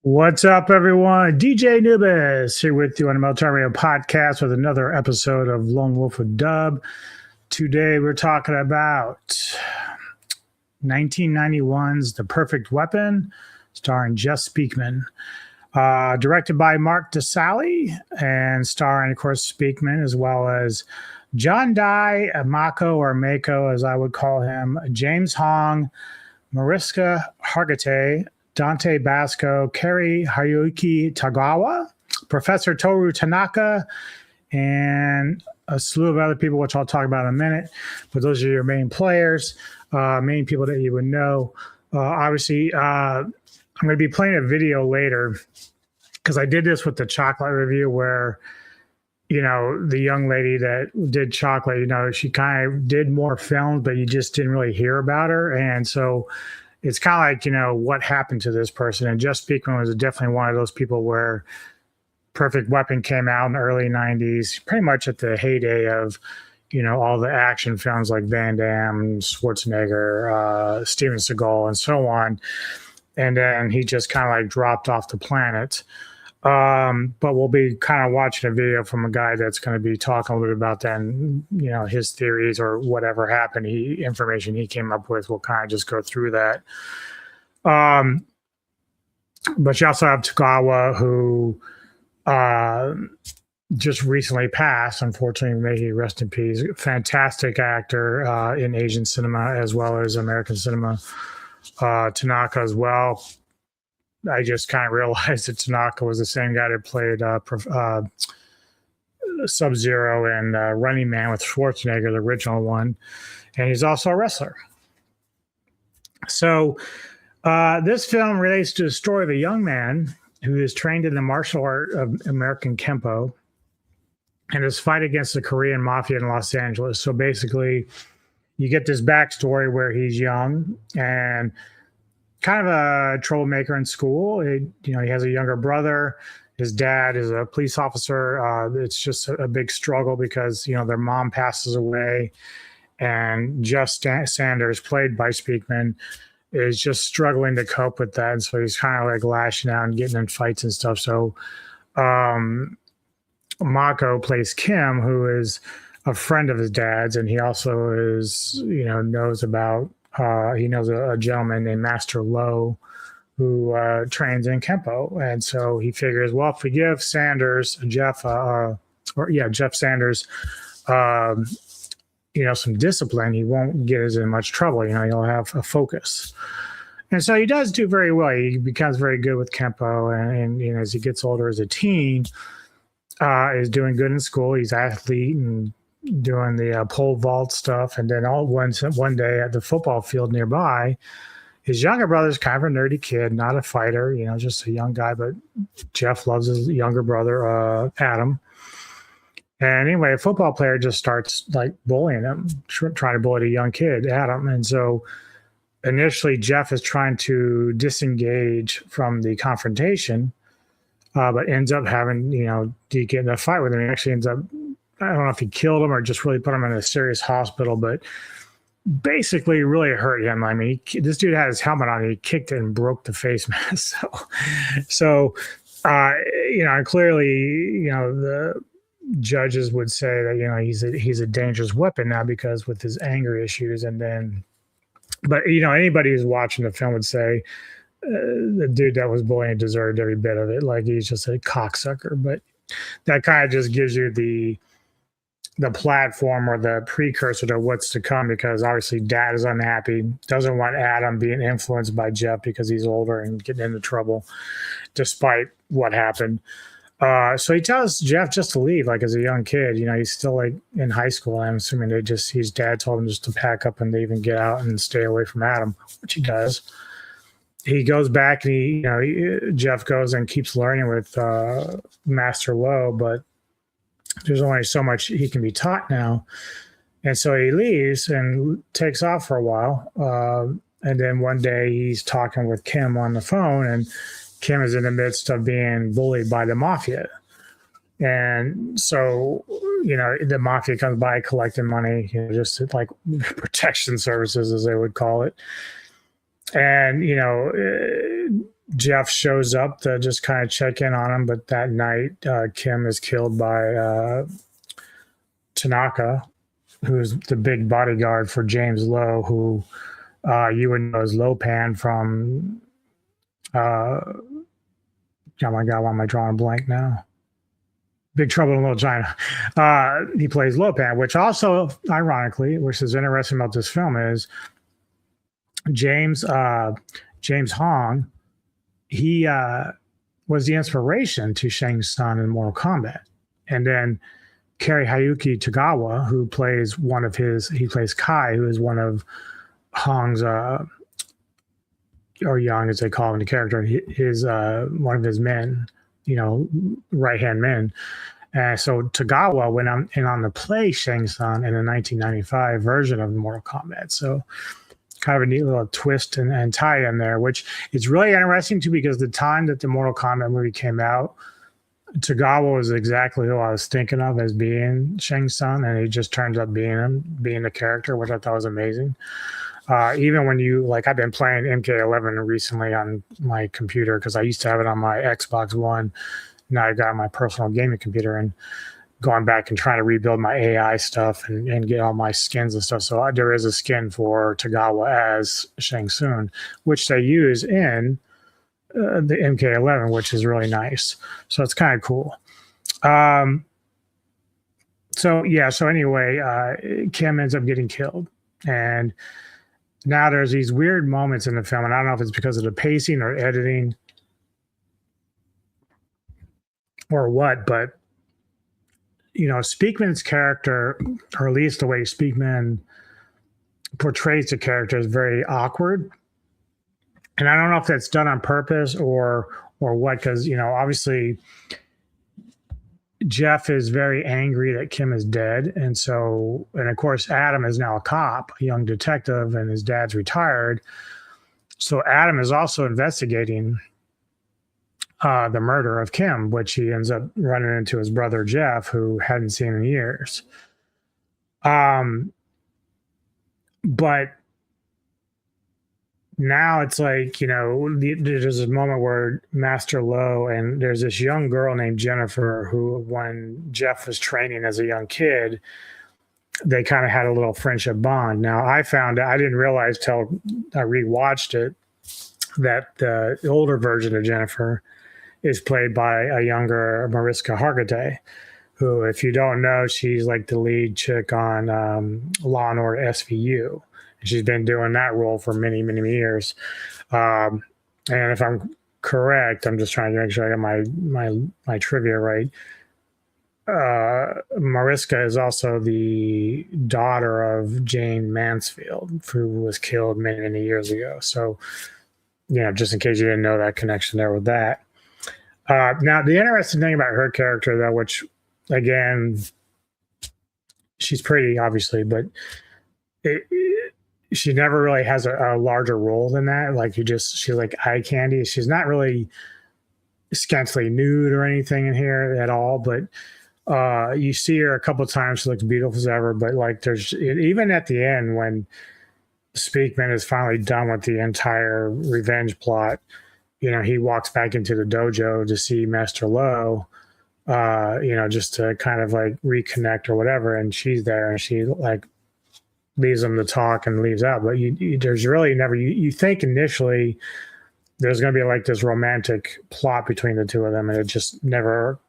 What's up, everyone? DJ Nubis here with you on the Military Radio Podcast with another episode of Lone Wolf with Dub. Today, we're talking about 1991's The Perfect Weapon, starring Jeff Speakman. Directed by Mark DeSalle and starring, of course, Speakman, as well as John Dye, Mako, or Mako, as I would call him, James Hong, Mariska Hargitay, Dante Basco, Cary-Hiroyuki Tagawa, Professor Toru Tanaka, and a slew of other people, which I'll talk about in a minute. But those are your main players, main people that you would know. Obviously, I'm going to be playing a video later because I did this with the chocolate review where, you know, the young lady that did chocolate, you know, she kind of did more films, but you just didn't really hear about her. And so it's kind of like, you know, what happened to this person. And Jeff Speakman was definitely one of those people where Perfect Weapon came out in the early 90s, pretty much at the heyday of, you know, all the action films like Van Damme, Schwarzenegger, Steven Seagal, and so on. And then he just kind of like dropped off the planet. But we'll be kind of watching a video from a guy that's going to be talking a little bit about that and, you know, his theories or whatever happened, information he came up with. We'll kind of just go through that. But you also have Tagawa, who just recently passed. Unfortunately, may he rest in peace. Fantastic actor in Asian cinema as well as American cinema. Tanaka as well. I just kind of realized that Tanaka was the same guy that played Sub-Zero and Running Man with Schwarzenegger, the original one. And he's also a wrestler. So this film relates to the story of a young man who is trained in the martial art of American Kenpo and his fight against the Korean mafia in Los Angeles. So basically, you get this backstory where he's young and kind of a troublemaker in school. He has a younger brother. His dad is a police officer. It's just a big struggle because, you know, their mom passes away. And Jeff Sanders, played by Speakman, is just struggling to cope with that. And so he's kind of like lashing out and getting in fights and stuff. So Mako plays Kim, who is a friend of his dad's. And he also is, you know, knows about he knows a gentleman named Master Lowe who trains in Kenpo. And so he figures, well, if we give Jeff Sanders, you know, some discipline, he won't get as in much trouble. You know, he'll have a focus. And so he does do very well. He becomes very good with Kenpo. And you know, as he gets older as a teen, is doing good in school. He's an athlete and doing the pole vault stuff. And then one day at the football field nearby, his younger brother's kind of a nerdy kid, not a fighter, you know, just a young guy, but Jeff loves his younger brother, Adam. And anyway, a football player just starts like bullying him, trying to bully a young kid, Adam. And so initially Jeff is trying to disengage from the confrontation, but ends up having, you know, to get in a fight with him. He actually ends up, I don't know if he killed him or just really put him in a serious hospital, but basically really hurt him. I mean, this dude had his helmet on. He kicked it and broke the face mask. So you know, clearly, you know, the judges would say that, you know, he's a dangerous weapon now because with his anger issues. And then, but, you know, anybody who's watching the film would say the dude that was bullying deserved every bit of it. Like he's just a cocksucker. But that kind of just gives you the platform or the precursor to what's to come, because obviously dad is unhappy, doesn't want Adam being influenced by Jeff because he's older and getting into trouble despite what happened. So he tells Jeff just to leave, like as a young kid. You know, he's still like in high school. I'm assuming his dad told him just to pack up and leave and get out and stay away from Adam, which he does. He goes back and Jeff goes and keeps learning with Master Lowe, but there's only so much he can be taught now. And so he leaves and takes off for a while. And then one day he's talking with Kim on the phone, and Kim is in the midst of being bullied by the mafia. And so, you know, the mafia comes by collecting money, you know, just like protection services, as they would call it. And, you know, Jeff shows up to just kind of check in on him, but that night, Kim is killed by Tanaka, who's the big bodyguard for James Lowe, who you would know as Lopan from. Oh my God, why am I drawing a blank now? Big Trouble in Little China. He plays Lopan, which also, ironically, which is interesting about this film, is James Hong. He was the inspiration to Shang Tsung in Mortal Kombat, and then Cary-Hiroyuki Tagawa, who plays he plays Kai, who is one of Hong's or Yang as they call him, the character, his one of his men, right hand men. So Tagawa went on to play Shang Tsung in a 1995 version of Mortal Kombat. So kind of a neat little twist and tie in there, which is really interesting too, because the time that the Mortal Kombat movie came out, Tagawa was exactly who I was thinking of as being Shang Tsung, and he just turns out being the character, which I thought was amazing. Even when I've been playing MK11 recently on my computer because I used to have it on my Xbox One. Now I got my personal gaming computer and going back and trying to rebuild my AI stuff and get all my skins and stuff. So there is a skin for Tagawa as Shang Tsung, which they use in the MK11, which is really nice. So it's kind of cool. So anyway, Kim ends up getting killed, and now there's these weird moments in the film, and I don't know if it's because of the pacing or editing or what, but Speakman's character, or at least the way Speakman portrays the character, is very awkward. And I don't know if that's done on purpose or what, because obviously Jeff is very angry that Kim is dead, and of course Adam is now a cop, a young detective, and his dad's retired. So Adam is also investigating the murder of Kim, which he ends up running into his brother Jeff, who hadn't seen in years. But now it's like, there's a moment where Master Lowe and there's this young girl named Jennifer who, when Jeff was training as a young kid, they kind of had a little friendship bond. Now, I didn't realize till I rewatched it that the older version of Jennifer is played by a younger Mariska Hargitay, who, if you don't know, she's like the lead chick on Law and Order SVU. She's been doing that role for many, many years. And if I'm correct, I'm just trying to make sure I got my trivia right. Mariska is also the daughter of Jane Mansfield, who was killed many, many years ago. So, just in case you didn't know that connection there with that. Now, the interesting thing about her character, though, which, again, she's pretty, obviously, but she never really has a larger role than that. Like, she's like eye candy. She's not really scantily nude or anything in here at all, but you see her a couple of times. She looks beautiful as ever, but like even at the end when Speakman is finally done with the entire revenge plot, he walks back into the dojo to see Master Lowe, just to kind of like reconnect or whatever. And she's there and she like leaves him to talk and leaves out. But there's really never, you think initially there's going to be like this romantic plot between the two of them, and it just never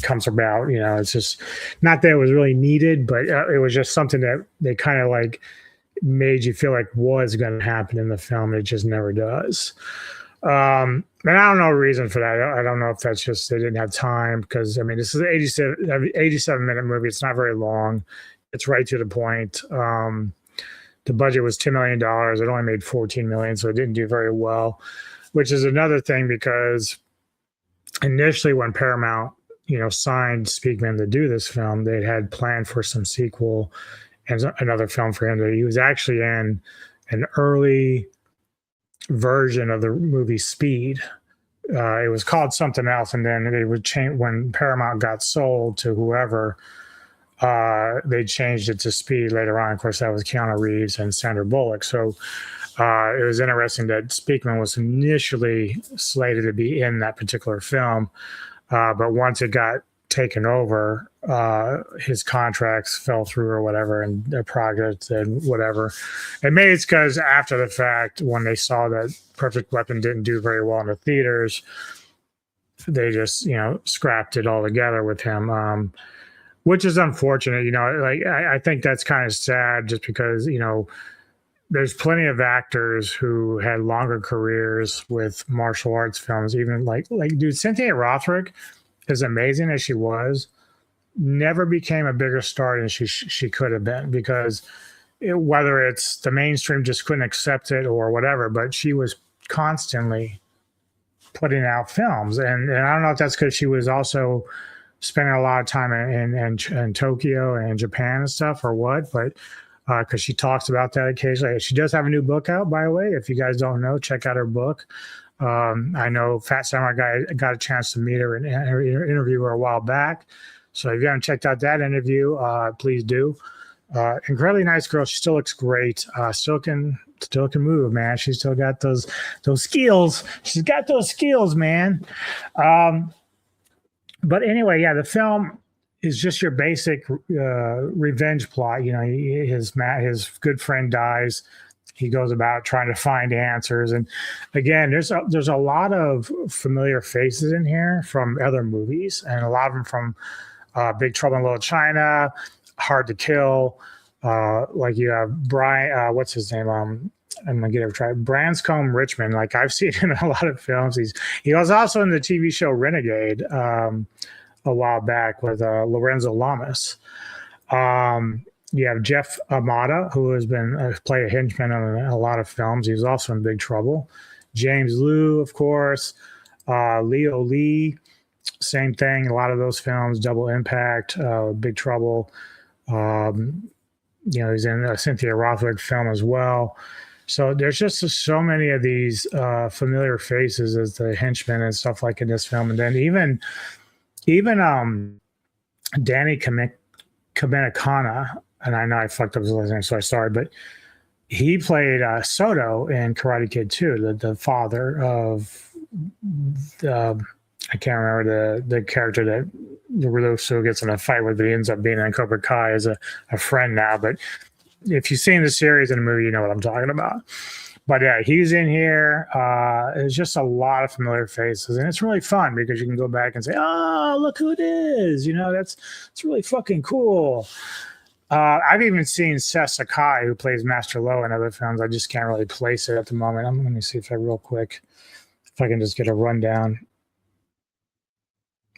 comes about. It's just not that it was really needed, but it was just something that they kind of like made you feel like was going to happen in the film. It just never does. And I don't know the reason for that. I don't know if that's just they didn't have time, because this is an 87-minute movie. It's not very long. It's right to the point. The budget was $10 million. It only made $14 million, so it didn't do very well, which is another thing, because initially when Paramount, signed Speakman to do this film, they had planned for some sequel and another film for him. He was actually in an early version of the movie Speed. It was called something else, and then they would change when Paramount got sold to whoever. They changed it to Speed later on. Of course, that was Keanu Reeves and Sandra Bullock. So It was interesting that Speakman was initially slated to be in that particular film, but once it got taken over, his contracts fell through or whatever, and their project and whatever. And maybe it's because after the fact, when they saw that Perfect Weapon didn't do very well in the theaters, they just scrapped it all together with him, which is unfortunate. Like I think that's kind of sad, just because there's plenty of actors who had longer careers with martial arts films. Even like dude, Cynthia Rothrock, as amazing as she was, never became a bigger star than she could have been, because whether it's the mainstream just couldn't accept it or whatever, but she was constantly putting out films. And I don't know if that's because she was also spending a lot of time in Tokyo and Japan and stuff, or what, but because she talks about that occasionally. She does have a new book out, by the way. If you guys don't know, check out her book. I know Fat Samurai Guy got a chance to meet her and interview her a while back. So if you haven't checked out that interview, please do. Incredibly nice girl. She still looks great. Still can move, man. She's still got those skills. She's got those skills, man. But anyway, yeah, the film is just your basic revenge plot. His good friend dies. He goes about trying to find answers. And again, there's a lot of familiar faces in here from other movies, and a lot of them from Big Trouble in Little China, Hard to Kill. Like you have Brian, what's his name? I'm gonna get it right. Branscombe Richmond. Like I've seen him in a lot of films. He was also in the TV show Renegade a while back with Lorenzo Lamas. You have Jeff Amata, who has been played a henchman on a lot of films. He was also in Big Trouble. James Liu, of course. Leo Lee, same thing. A lot of those films, Double Impact, Big Trouble. He's in a Cynthia Rothrock film as well. So there's just so many of these familiar faces as the henchmen and stuff like in this film. And then even Danny Kamenakana, and I know I fucked up his last name, so I'm sorry, but he played Soto in Karate Kid 2, the father of I can't remember the character that Russo gets in a fight with, but he ends up being in Cobra Kai as a friend now. But if you've seen the series and the movie, you know what I'm talking about. But yeah, he's in here. It's just a lot of familiar faces, and it's really fun because you can go back and say, "Oh, look who it is!" It's really fucking cool. I've even seen Seth Sakai, who plays Master Lo in other films. I just can't really place it at the moment. Let me see if I can just get a rundown.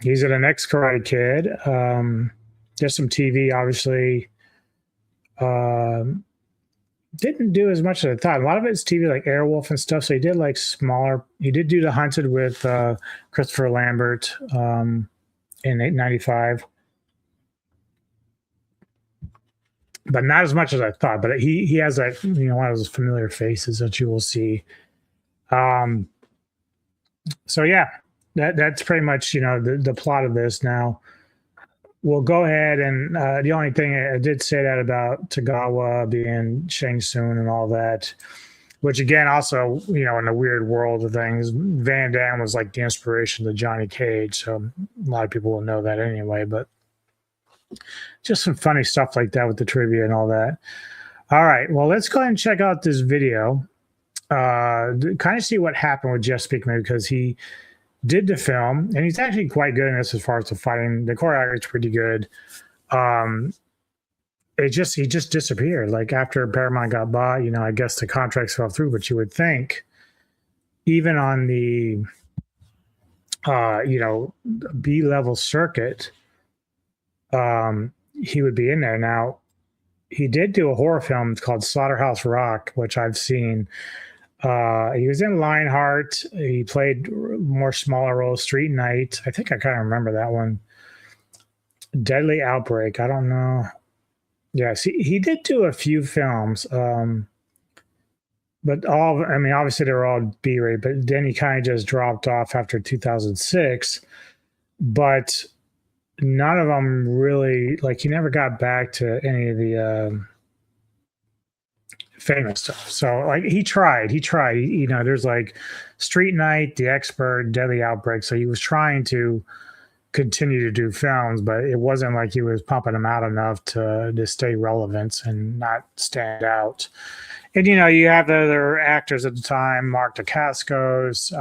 He's in the next Karate Kid. There's some TV, obviously. Didn't do as much as I thought. A lot of it's TV, like Airwolf and stuff. So he did like smaller. He did do The Hunted with Christopher Lambert in 1995, but not as much as I thought. But he has like one of those familiar faces that you will see. So yeah, that's pretty much the plot of this. Now we'll go ahead and the only thing I did say that about Tagawa being Shang Tsung and all that, which again also in the weird world of things, Van Damme was like the inspiration to Johnny Cage, so a lot of people will know that anyway. But just some funny stuff like that with the trivia and all that. All right, well, let's go ahead and check out this video, kind of see what happened with Jeff Speakman, because he did the film, and he's actually quite good in this as far as the fighting. The choreography is pretty good. He just disappeared. Like after Paramount got bought, I guess the contracts fell through. But you would think, even on the B-level circuit, he would be in there. Now, he did do a horror film called Slaughterhouse Rock, which I've seen. He was in Lionheart. He played more smaller roles. Street Night. I think I kind of remember that one. Deadly Outbreak. I don't know. Yes, he did do a few films. But obviously they were all B-rated, but then he kind of just dropped off after 2006. But none of them really, like, he never got back to any of the famous stuff. So like he tried, you know, there's like Street Night, The Expert, Deadly Outbreak. So he was trying to continue to do films, but it wasn't like he was pumping them out enough to stay relevant and not stand out. And you know, you have the other actors at the time, Mark Dacascos,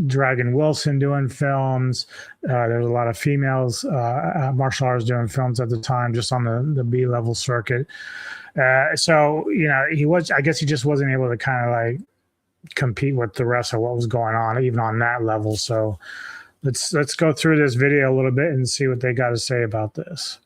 Dragon Wilson doing films. There's a lot of females, martial arts doing films at the time, just on the B-level circuit. So, you know, I guess he just wasn't able to kind of like compete with the rest of what was going on, even on that level. So let's go through this video a little bit and see what they got to say about this.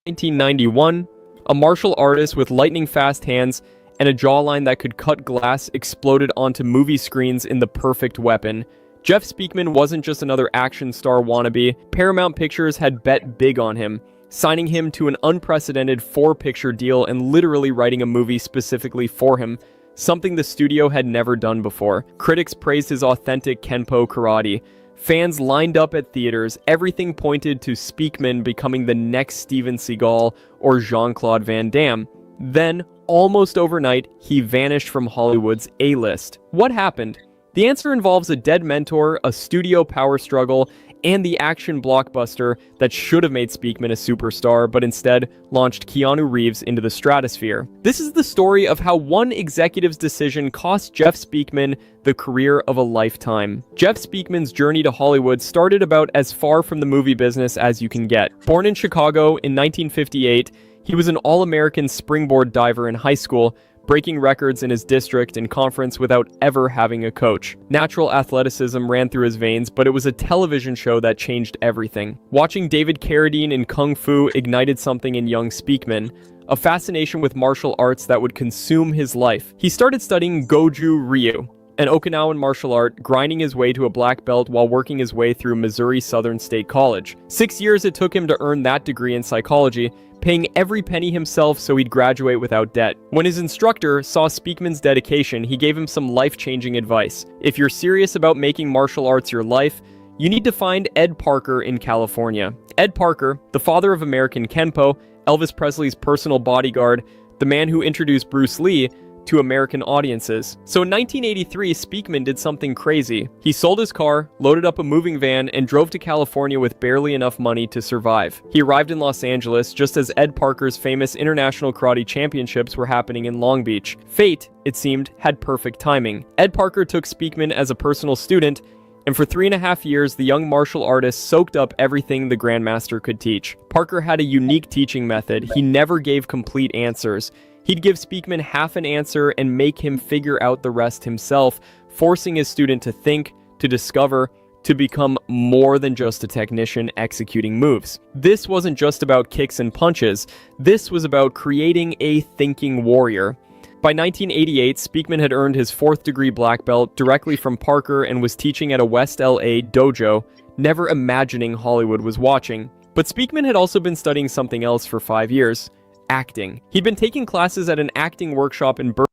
1991, a martial artist with lightning-fast hands and a jawline that could cut glass exploded onto movie screens in The Perfect Weapon. Jeff Speakman wasn't just another action star wannabe. Paramount Pictures had bet big on him, signing him to an unprecedented 4-picture deal and literally writing a movie specifically for him, something the studio had never done before. Critics praised his authentic Kenpo karate. Fans lined up at theaters. Everything pointed to Speakman becoming the next Steven Seagal or Jean-Claude Van Damme. Then, almost overnight, he vanished from Hollywood's A-list. What happened? The answer involves a dead mentor, a studio power struggle, and the action blockbuster that should have made Speakman a superstar, but instead launched Keanu Reeves into the stratosphere. This is the story of how one executive's decision cost Jeff Speakman the career of a lifetime. Jeff Speakman's journey to Hollywood started about as far from the movie business as you can get. Born in Chicago in 1958, he was an All-American springboard diver in high school, breaking records in his district and conference without ever having a coach. Natural athleticism ran through his veins, but it was a television show that changed everything. Watching David Carradine in Kung Fu ignited something in young Speakman, a fascination with martial arts that would consume his life. He started studying Goju Ryu, an Okinawan martial art, grinding his way to a black belt while working his way through Missouri Southern State College. 6 years it took him to earn that degree in psychology, paying every penny himself so he'd graduate without debt. When his instructor saw Speakman's dedication, he gave him some life-changing advice. If you're serious about making martial arts your life, you need to find Ed Parker in California. Ed Parker, the father of American Kenpo, Elvis Presley's personal bodyguard, the man who introduced Bruce Lee to American audiences. So in 1983, Speakman did something crazy. He sold his car, loaded up a moving van, and drove to California with barely enough money to survive. He arrived in Los Angeles just as Ed Parker's famous International Karate Championships were happening in Long Beach. Fate, it seemed, had perfect timing. Ed Parker took Speakman as a personal student, and for 3.5 years, the young martial artist soaked up everything the Grandmaster could teach. Parker had a unique teaching method. He never gave complete answers. He'd give Speakman half an answer and make him figure out the rest himself, forcing his student to think, to discover, to become more than just a technician executing moves. This wasn't just about kicks and punches. This was about creating a thinking warrior. By 1988, Speakman had earned his 4th-degree black belt directly from Parker and was teaching at a West LA dojo, never imagining Hollywood was watching. But Speakman had also been studying something else for 5 years. Acting. He'd been taking classes at an acting workshop in Berkeley.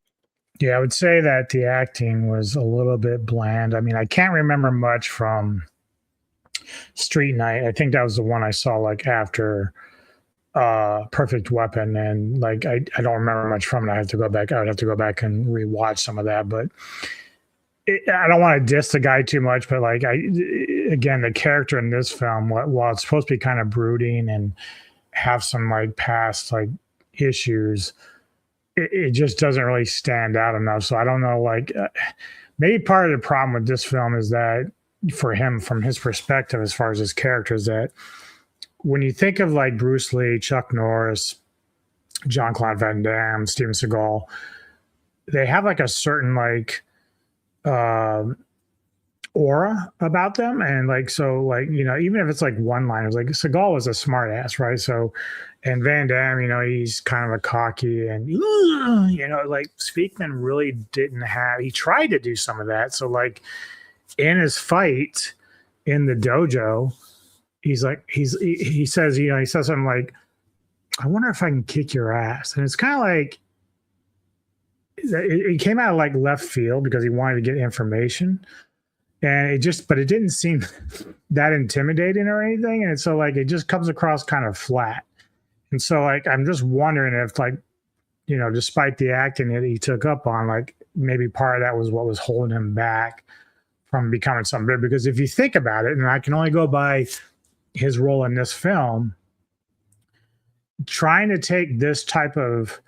Yeah, I would say that the acting was a little bit bland. I mean, I can't remember much from Street Night. I think that was the one I saw like after Perfect Weapon, and like I don't remember much from it. I would have to go back and rewatch some of that, but I don't want to diss the guy too much, but like again, the character in this film, while it's supposed to be kind of brooding and have some like past like issues, it just doesn't really stand out enough. So I don't know, like maybe part of the problem with this film is that for him, from his perspective, as far as his character, is that when you think of like Bruce Lee, Chuck Norris, Jean-Claude Van Damme, Steven Seagal, they have like a certain like aura about them, and like, so like, you know, even if it's like one liners, like Seagal was a smart ass, right? So, and Van Damme, you know, he's kind of a cocky, and you know, like Speakman really didn't have, he tried to do some of that. So like in his fight in the dojo, he's like, he says, you know, he says something like, I wonder if I can kick your ass. And it's kind of like, it came out of like left field because he wanted to get information. And but it didn't seem that intimidating or anything. And so like, it just comes across kind of flat. And so, like, I'm just wondering if, like, despite the acting that he took up on, like, maybe part of that was what was holding him back from becoming something big. Because if you think about it, and I can only go by his role in this film, trying to take this type of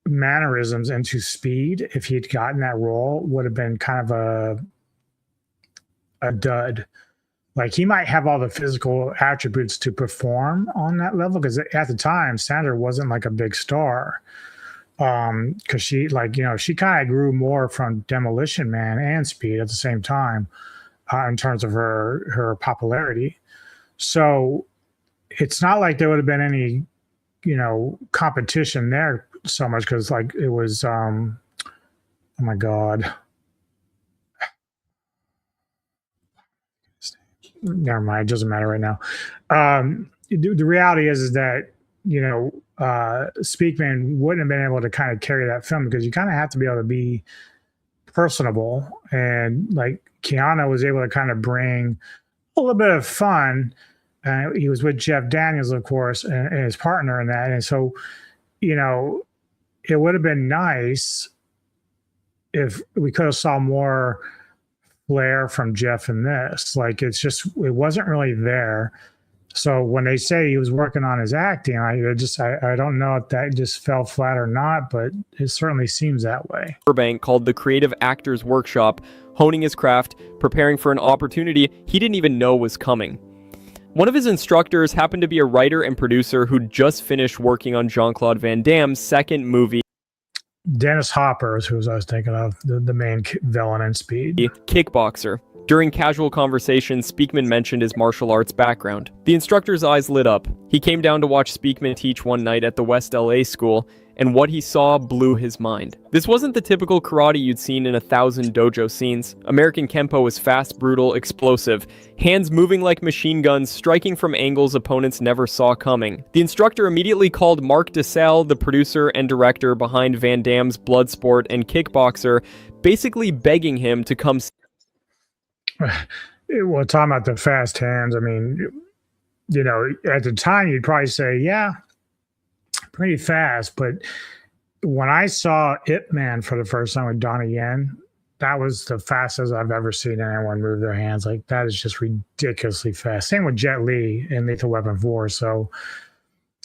mannerisms into Speed, if he'd gotten that role, would have been kind of a dud. Like, he might have all the physical attributes to perform on that level, because at the time Sandra wasn't like a big star, because she, like, she kind of grew more from Demolition Man and Speed at the same time, in terms of her popularity. So it's not like there would have been any competition there so much, because, like, it was oh my god, never mind, it doesn't matter right now. The reality is that Speakman wouldn't have been able to kind of carry that film, because you kind of have to be able to be personable, and, like, Keanu was able to kind of bring a little bit of fun. He was with Jeff Daniels, of course, and his partner in that, and so it would have been nice if we could have saw more flair from Jeff in this. Like, it wasn't really there. So when they say he was working on his acting, I don't know if that just fell flat or not, but it certainly seems that way. Burbank called the Creative Actors Workshop, honing his craft, preparing for an opportunity he didn't even know was coming. One of his instructors happened to be a writer and producer who'd just finished working on Jean-Claude Van Damme's second movie, Dennis Hopper is who I was thinking of, the main villain in Speed. Kickboxer. During casual conversation, Speakman mentioned his martial arts background. The instructor's eyes lit up. He came down to watch Speakman teach one night at the West LA school, and what he saw blew his mind. This wasn't the typical karate you'd seen in 1,000 dojo scenes. American Kenpo was fast, brutal, explosive, hands moving like machine guns, striking from angles opponents never saw coming. The instructor immediately called Mark DeSalle, the producer and director behind Van Damme's Bloodsport and Kickboxer, basically begging him to come. Well, talking about the fast hands, I mean, at the time you'd probably say, yeah, pretty fast. But when I saw Ip Man for the first time with Donnie Yen, that was the fastest I've ever seen anyone move their hands. Like, that is just ridiculously fast. Same with Jet Li in Lethal Weapon 4. So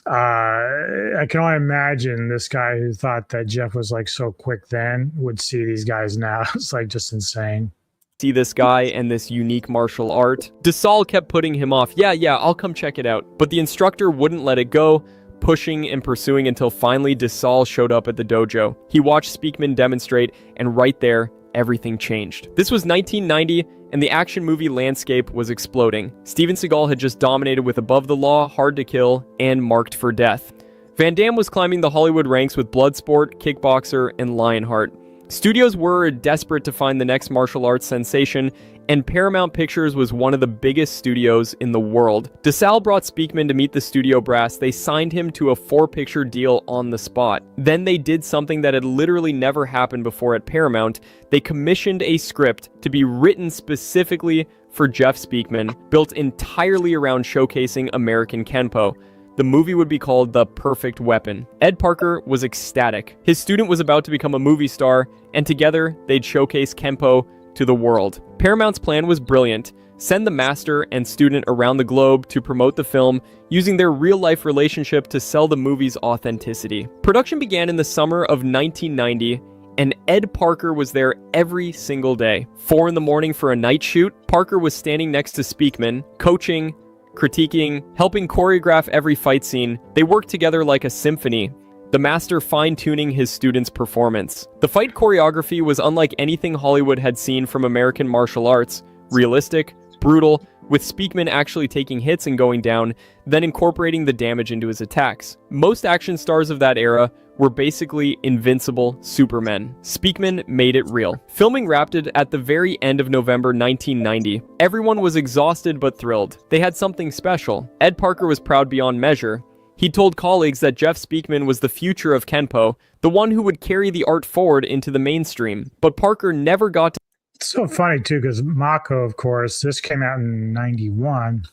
I can only imagine this guy who thought that Jeff was, like, so quick then would see these guys now. It's, like, just insane. See this guy and this unique martial art. DeSalle kept putting him off. Yeah, I'll come check it out. But the instructor wouldn't let it go, pushing and pursuing until finally DeSalle showed up at the dojo. He watched Speakman demonstrate, and right there, everything changed. This was 1990, and the action movie landscape was exploding. Steven Seagal had just dominated with Above the Law, Hard to Kill, and Marked for Death. Van Damme was climbing the Hollywood ranks with Bloodsport, Kickboxer, and Lionheart. Studios were desperate to find the next martial arts sensation, and Paramount Pictures was one of the biggest studios in the world. DeSalle brought Speakman to meet the studio brass. They signed him to a 4-picture deal on the spot. Then they did something that had literally never happened before at Paramount. They commissioned a script to be written specifically for Jeff Speakman, built entirely around showcasing American Kenpo. The movie would be called The Perfect Weapon. Ed Parker was ecstatic. His student was about to become a movie star, and together they'd showcase Kenpo to the world. Paramount's plan was brilliant. Send the master and student around the globe to promote the film, using their real-life relationship to sell the movie's authenticity. Production began in the summer of 1990, and Ed Parker was there every single day. 4 in the morning for a night shoot, Parker was standing next to Speakman, coaching, critiquing, helping choreograph every fight scene. They worked together like a symphony, the master fine-tuning his students' performance. The fight choreography was unlike anything Hollywood had seen from American martial arts. Realistic, brutal, with Speakman actually taking hits and going down, then incorporating the damage into his attacks. Most action stars of that era were basically invincible supermen. Speakman made it real. Filming wrapped at the very end of November 1990. Everyone was exhausted but thrilled. They had something special. Ed Parker was proud beyond measure. He told colleagues that Jeff Speakman was the future of Kenpo, the one who would carry the art forward into the mainstream. But Parker never got to... It's so funny, too, because Mako, of course, this came out in 91.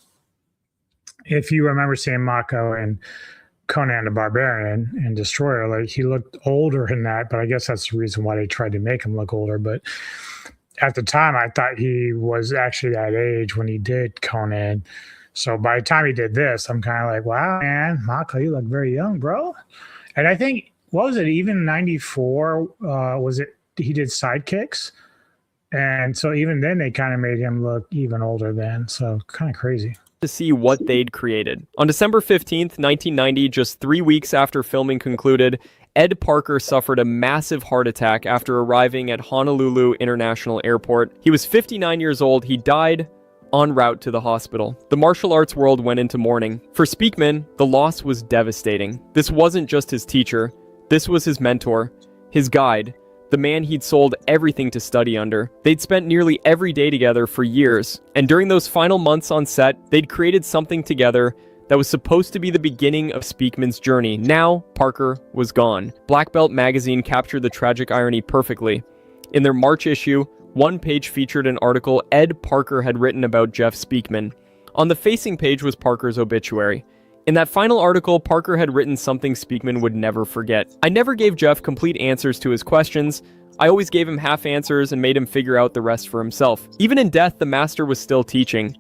if you remember seeing Mako and Conan the Barbarian and Destroyer, like he looked older in that, but I guess that's the reason why they tried to make him look older. But at the time, I thought he was actually that age when he did Conan. So by the time he did this, I'm kind of like, wow, man, Mako, you look very young, bro. And I think, what was it, even 94, was it, he did Sidekicks? And so even then, they kind of made him look even older then. So kind of crazy to see what they'd created. On December 15th, 1990, just 3 weeks after filming concluded, Ed Parker suffered a massive heart attack after arriving at Honolulu International Airport. He was 59 years old. He died en route to the hospital. The martial arts world went into mourning. For Speakman, the loss was devastating. This wasn't just his teacher. This was his mentor, his guide, the man he'd sold everything to study under. They'd spent nearly every day together for years, and during those final months on set, they'd created something together that was supposed to be the beginning of Speakman's journey. Now, Parker was gone. Black Belt magazine captured the tragic irony perfectly. In their March issue, one page featured an article Ed Parker had written about Jeff Speakman. On the facing page was Parker's obituary. In that final article, Parker had written something Speakman would never forget. I never gave Jeff complete answers to his questions. I always gave him half answers and made him figure out the rest for himself. Even in death, the master was still teaching.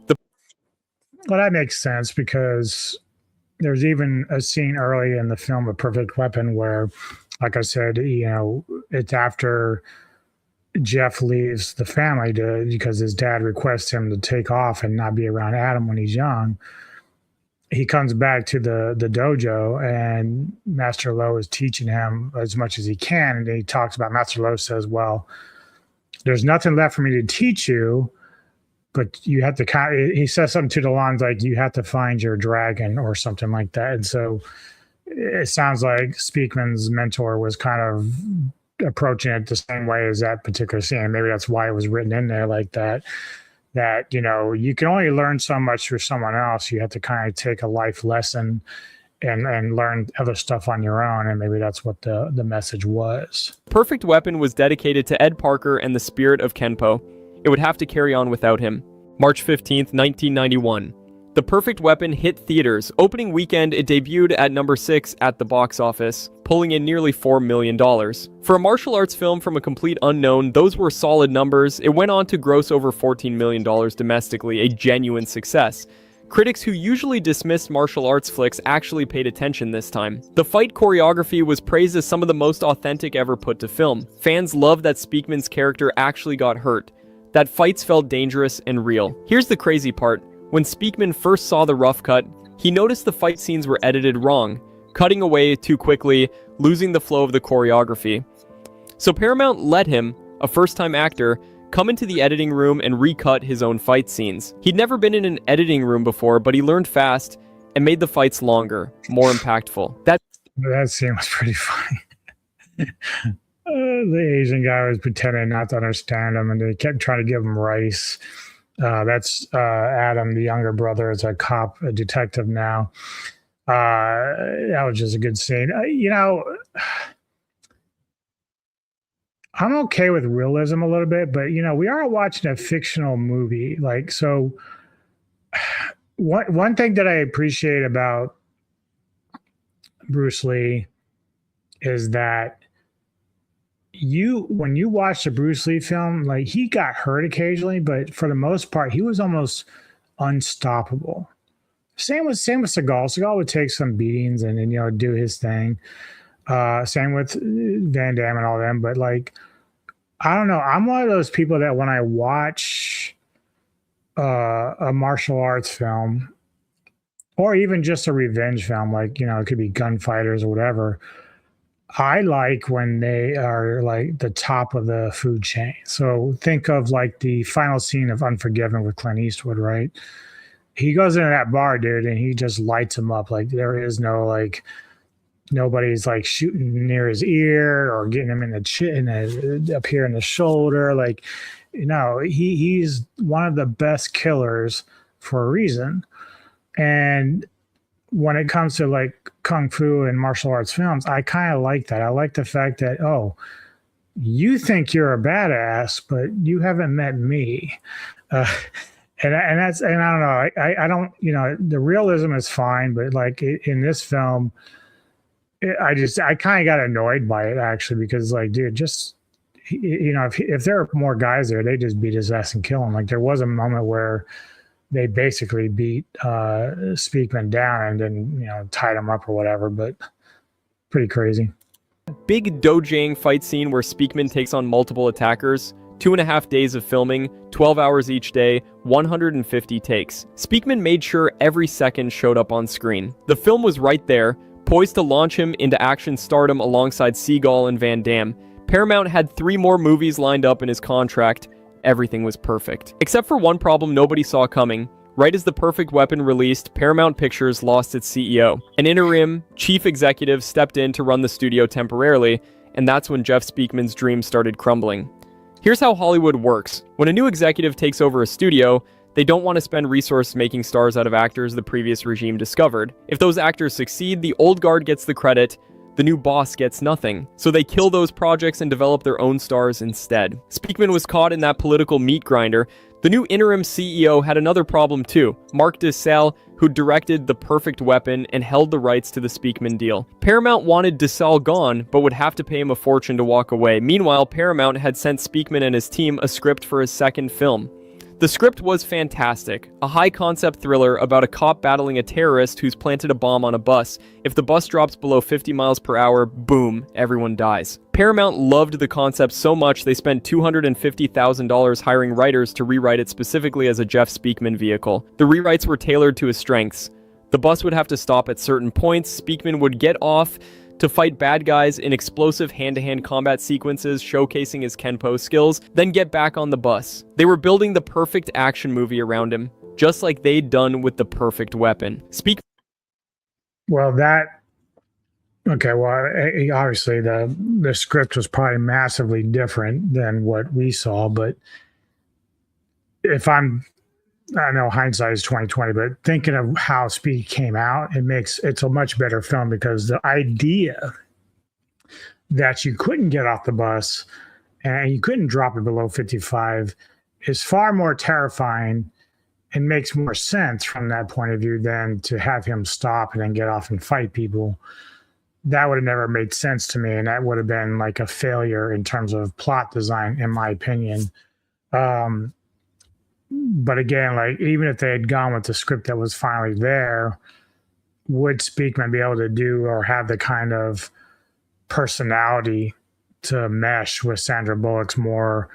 Well, that makes sense because there's even a scene early in the film, A Perfect Weapon, where, like I said, it's after Jeff leaves the family because his dad requests him to take off and not be around Adam when he's young. He comes back to the dojo, and Master Lo is teaching him as much as he can. And he talks about, Master Lo says, well, there's nothing left for me to teach you, but you have to he says something to the lines like, you have to find your dragon or something like that. And so it sounds like Speakman's mentor was kind of approaching it the same way as that particular scene. Maybe that's why it was written in there like that. That, you can only learn so much through someone else. You have to kind of take a life lesson and learn other stuff on your own. And maybe that's what the message was. Perfect Weapon was dedicated to Ed Parker and the spirit of Kenpo. It would have to carry on without him. March 15th, 1991. The Perfect Weapon hit theaters. Opening weekend, it debuted at number 6 at the box office, pulling in nearly $4 million. For a martial arts film from a complete unknown, those were solid numbers. It went on to gross over $14 million domestically, a genuine success. Critics who usually dismissed martial arts flicks actually paid attention this time. The fight choreography was praised as some of the most authentic ever put to film. Fans loved that Speakman's character actually got hurt, that fights felt dangerous and real. Here's the crazy part. When Speakman first saw the rough cut, he noticed the fight scenes were edited wrong, cutting away too quickly, losing the flow of the choreography. So Paramount let him, a first-time actor, come into the editing room and recut his own fight scenes. He'd never been in an editing room before, but he learned fast and made the fights longer, more impactful. That scene was pretty funny. The Asian guy was pretending not to understand him, and they kept trying to give him rice. That's Adam, the younger brother, is a cop, a detective now. That was just a good scene. I'm okay with realism a little bit, but we are watching a fictional movie. Like, so one thing that I appreciate about Bruce Lee is that when you watch the Bruce Lee film, like, he got hurt occasionally, but for the most part, he was almost unstoppable. Same with Seagal. Seagal would take some beatings and then do his thing. Same with Van Damme and all them. But like, I don't know. I'm one of those people that when I watch a martial arts film, or even just a revenge film, like it could be Gunfighters or whatever, I like when they are like the top of the food chain. So think of like the final scene of Unforgiven with Clint Eastwood, right? He goes into that bar, dude, and he just lights him up. Like, there is no, like, nobody's like shooting near his ear or getting him in the chin, up here in the shoulder. Like, he's one of the best killers for a reason. And when it comes to like kung fu and martial arts films, I kind of like that. I like the fact that, oh, you think you're a badass, but you haven't met me. And that's, and I don't know, I don't, you know, the realism is fine, but like in this film, I kind of got annoyed by it actually, because like, dude, just, you know, if there are more guys there, they just beat his ass and kill him. Like there was a moment where they basically beat Speakman down and then, you know, tied him up or whatever, but pretty crazy. Big dojang fight scene where Speakman takes on multiple attackers. 2.5 days of filming, 12 hours each day, 150 takes. Speakman made sure every second showed up on screen. The film was right there, poised to launch him into action stardom alongside Seagal and Van Damme. Paramount had 3 more movies lined up in his contract. Everything was perfect. Except for one problem nobody saw coming. Right as The Perfect Weapon released, Paramount Pictures lost its CEO. An interim chief executive stepped in to run the studio temporarily, and that's when Jeff Speakman's dream started crumbling. Here's how Hollywood works. When a new executive takes over a studio, they don't want to spend resources making stars out of actors the previous regime discovered. If those actors succeed, the old guard gets the credit, the new boss gets nothing. So they kill those projects and develop their own stars instead. Speakman was caught in that political meat grinder. The new interim CEO had another problem too. Mark DeSalle, who directed The Perfect Weapon and held the rights to the Speakman deal. Paramount wanted DeSalle gone, but would have to pay him a fortune to walk away. Meanwhile, Paramount had sent Speakman and his team a script for his second film. The script was fantastic, a high-concept thriller about a cop battling a terrorist who's planted a bomb on a bus. If the bus drops below 50 miles per hour, boom, everyone dies. Paramount loved the concept so much they spent $250,000 hiring writers to rewrite it specifically as a Jeff Speakman vehicle. The rewrites were tailored to his strengths. The bus would have to stop at certain points, Speakman would get off to fight bad guys in explosive hand-to-hand combat sequences showcasing his Kenpo skills, then get back on the bus. They were building the perfect action movie around him, just like they'd done with The Perfect Weapon. Well, obviously the script was probably massively different than what we saw, but I know hindsight is 2020, but thinking of how Speed came out, it's a much better film, because the idea that you couldn't get off the bus and you couldn't drop it below 55 is far more terrifying and makes more sense from that point of view than to have him stop and then get off and fight people. That would have never made sense to me, and that would have been like a failure in terms of plot design, in my opinion. But again, like even if they had gone with the script that was finally there, would Speakman be able to do or have the kind of personality to mesh with Sandra Bullock's more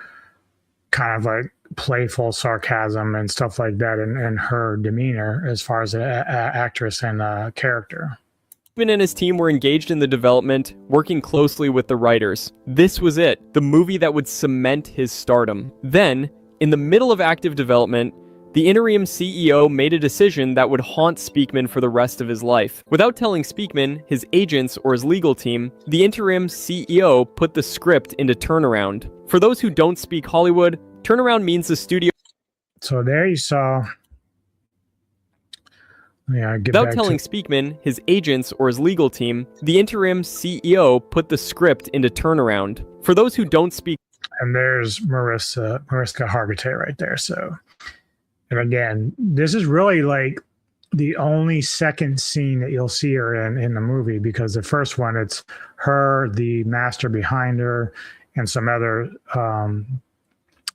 kind of like playful sarcasm and stuff like that, and her demeanor as far as an actress and character? Speakman and his team were engaged in the development, working closely with the writers. This was it, the movie that would cement his stardom. Then, in the middle of active development, the interim CEO made a decision that would haunt Speakman for the rest of his life. Without telling Speakman, his agents, or his legal team, the interim CEO put the script into turnaround. For those who don't speak Hollywood, turnaround means the studio... So there you saw... Without telling Speakman, his agents, or his legal team, the interim CEO put the script into turnaround. For those who don't speak... And there's Mariska Hargitay right there. So, and again, this is really like the only second scene that you'll see her in the movie, because the first one, it's her, the master behind her, and some other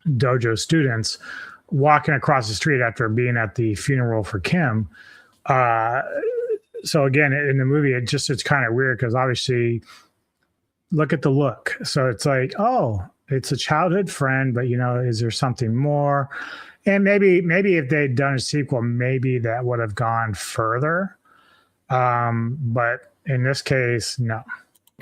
dojo students walking across the street after being at the funeral for Kim. So again, in the movie, it's kind of weird, because obviously, look at the look. So it's like, oh, it's a childhood friend, but is there something more? And maybe if they'd done a sequel, maybe that would have gone further. But in this case, no.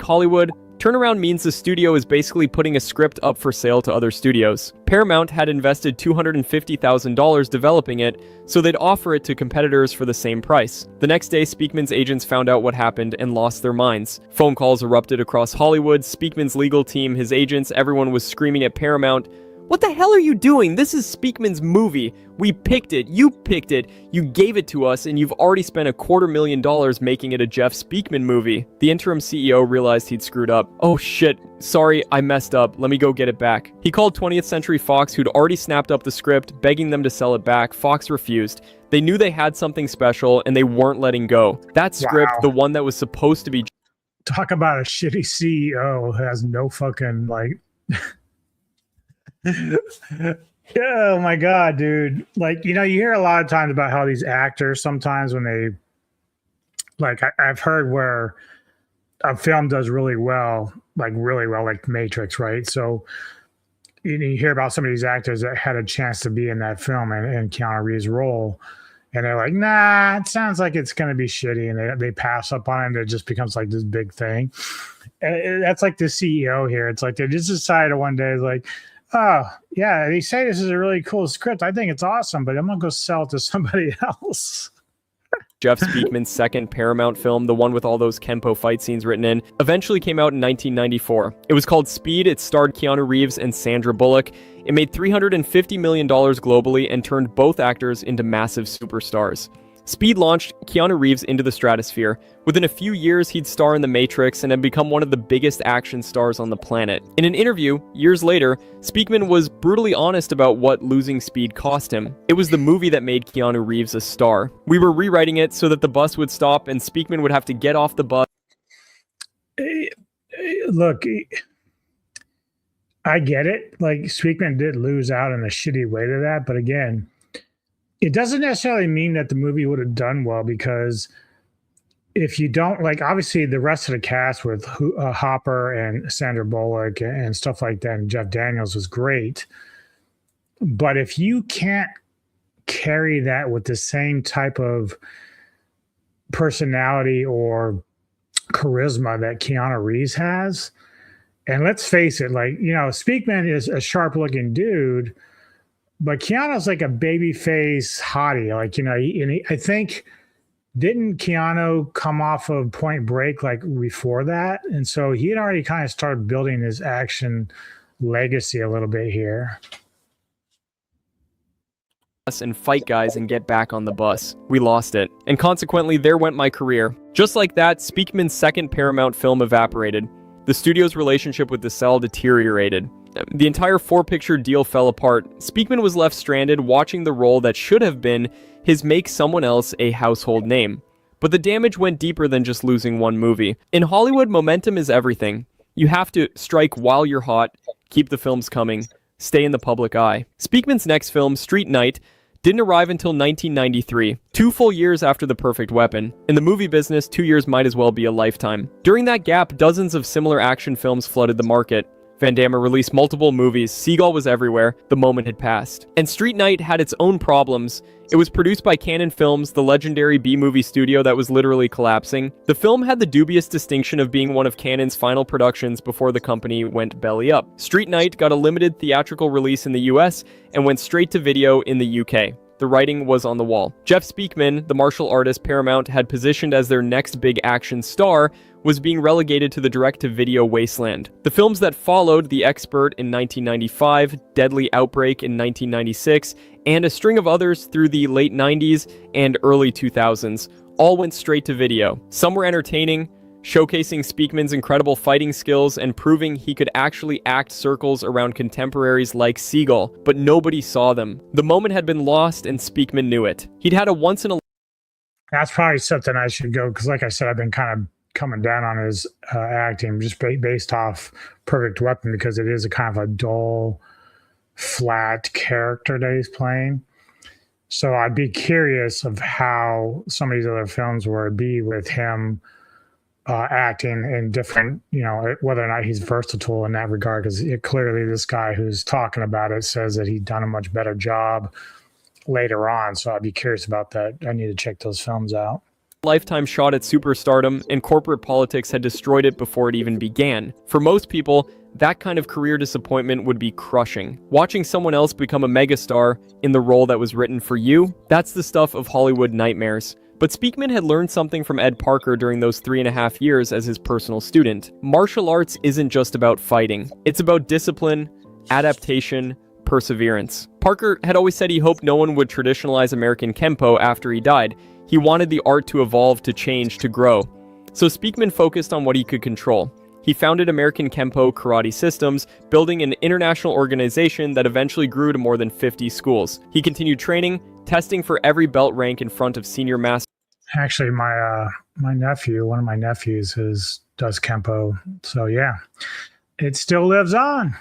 Hollywood, turnaround means the studio is basically putting a script up for sale to other studios. Paramount had invested $250,000 developing it, so they'd offer it to competitors for the same price. The next day, Speakman's agents found out what happened and lost their minds. Phone calls erupted across Hollywood. Speakman's legal team, his agents, everyone was screaming at Paramount, What the hell are you doing? This is Speakman's movie. We picked it. You picked it. You gave it to us, and you've already spent $250,000 making it a Jeff Speakman movie. The interim CEO realized he'd screwed up. Oh shit. Sorry, I messed up. Let me go get it back. He called 20th Century Fox, who'd already snapped up the script, begging them to sell it back. Fox refused. They knew they had something special, and they weren't letting go. That script, the one that was supposed to be... Talk about a shitty CEO who has no fucking, like... Oh my god, dude. Like, you know, you hear a lot of times about how these actors sometimes when they, like, I've heard where a film does really well, like Matrix, right? So you hear about some of these actors that had a chance to be in that film and Keanu Reeves' role, and they're like, nah, it sounds like it's going to be shitty, and they pass up on it, and it just becomes like this big thing. And that's like the CEO here. It's like they just decided one day, like, oh, yeah, they say this is a really cool script. I think it's awesome, but I'm going to go sell it to somebody else. Jeff Speakman's second Paramount film, the one with all those Kenpo fight scenes written in, eventually came out in 1994. It was called Speed. It starred Keanu Reeves and Sandra Bullock. It made $350 million globally and turned both actors into massive superstars. Speed launched Keanu Reeves into the stratosphere. Within a few years, he'd star in The Matrix and had become one of the biggest action stars on the planet. In an interview, years later, Speakman was brutally honest about what losing Speed cost him. It was the movie that made Keanu Reeves a star. We were rewriting it so that the bus would stop and Speakman would have to get off the bus. Look, I get it. Like, Speakman did lose out in a shitty way to that, but again, it doesn't necessarily mean that the movie would have done well, because if you don't, like, obviously the rest of the cast with Hopper and Sandra Bullock and stuff like that, and Jeff Daniels was great. But if you can't carry that with the same type of personality or charisma that Keanu Reeves has, and let's face it, like, you know, Speakman is a sharp looking dude, but Keanu's like a baby face hottie. Like, you know, I think, didn't Keanu come off of Point Break like before that? And so he had already kind of started building his action legacy a little bit here. And fight guys and get back on the bus. We lost it. And consequently, there went my career. Just like that, Speakman's second Paramount film evaporated. The studio's relationship with the cell deteriorated. The entire four-picture deal fell apart. Speakman was left stranded watching the role that should have been his make someone else a household name. But the damage went deeper than just losing one movie. In Hollywood, momentum is everything. You have to strike while you're hot, keep the films coming, stay in the public eye. Speakman's next film, Street Night, didn't arrive until 1993, 2 full years after The Perfect Weapon. In the movie business, 2 years might as well be a lifetime. During that gap, dozens of similar action films flooded the market. Van Damme released multiple movies, Seagull was everywhere, the moment had passed. And Street Night had its own problems. It was produced by Cannon Films, the legendary B-movie studio that was literally collapsing. The film had the dubious distinction of being one of Cannon's final productions before the company went belly up. Street Night got a limited theatrical release in the US and went straight to video in the UK. The writing was on the wall. Jeff Speakman, the martial artist Paramount had positioned as their next big action star, was being relegated to the direct-to-video wasteland. The films that followed, The Expert in 1995, Deadly Outbreak in 1996, and a string of others through the late 90s and early 2000s, all went straight to video. Some were entertaining, showcasing Speakman's incredible fighting skills and proving he could actually act circles around contemporaries like Seagull, but nobody saw them. The moment had been lost and Speakman knew it. He'd had a once-in-a... That's probably something I should go, because like I said, I've been kind of coming down on his acting just based off Perfect Weapon, because it is a kind of a dull, flat character that he's playing. So I'd be curious of how some of these other films would be with him acting in different, you know, whether or not he's versatile in that regard, because clearly this guy who's talking about it says that he'd done a much better job later on. So I'd be curious about that. I need to check those films out. Lifetime shot at superstardom, and corporate politics had destroyed it before it even began. For most people, that kind of career disappointment would be crushing. Watching someone else become a megastar in the role that was written for you, that's the stuff of Hollywood nightmares. But Speakman had learned something from Ed Parker during those 3.5 years as his personal student. Martial arts isn't just about fighting. It's about discipline, adaptation, perseverance. Parker had always said he hoped no one would traditionalize American Kenpo after he died. He wanted the art to evolve, to change, to grow. So Speakman focused on what he could control. He founded American Kenpo Karate Systems, building an international organization that eventually grew to more than 50 schools. He continued training, testing for every belt rank in front of senior masters. Actually, one of my nephews does Kenpo. So yeah, it still lives on.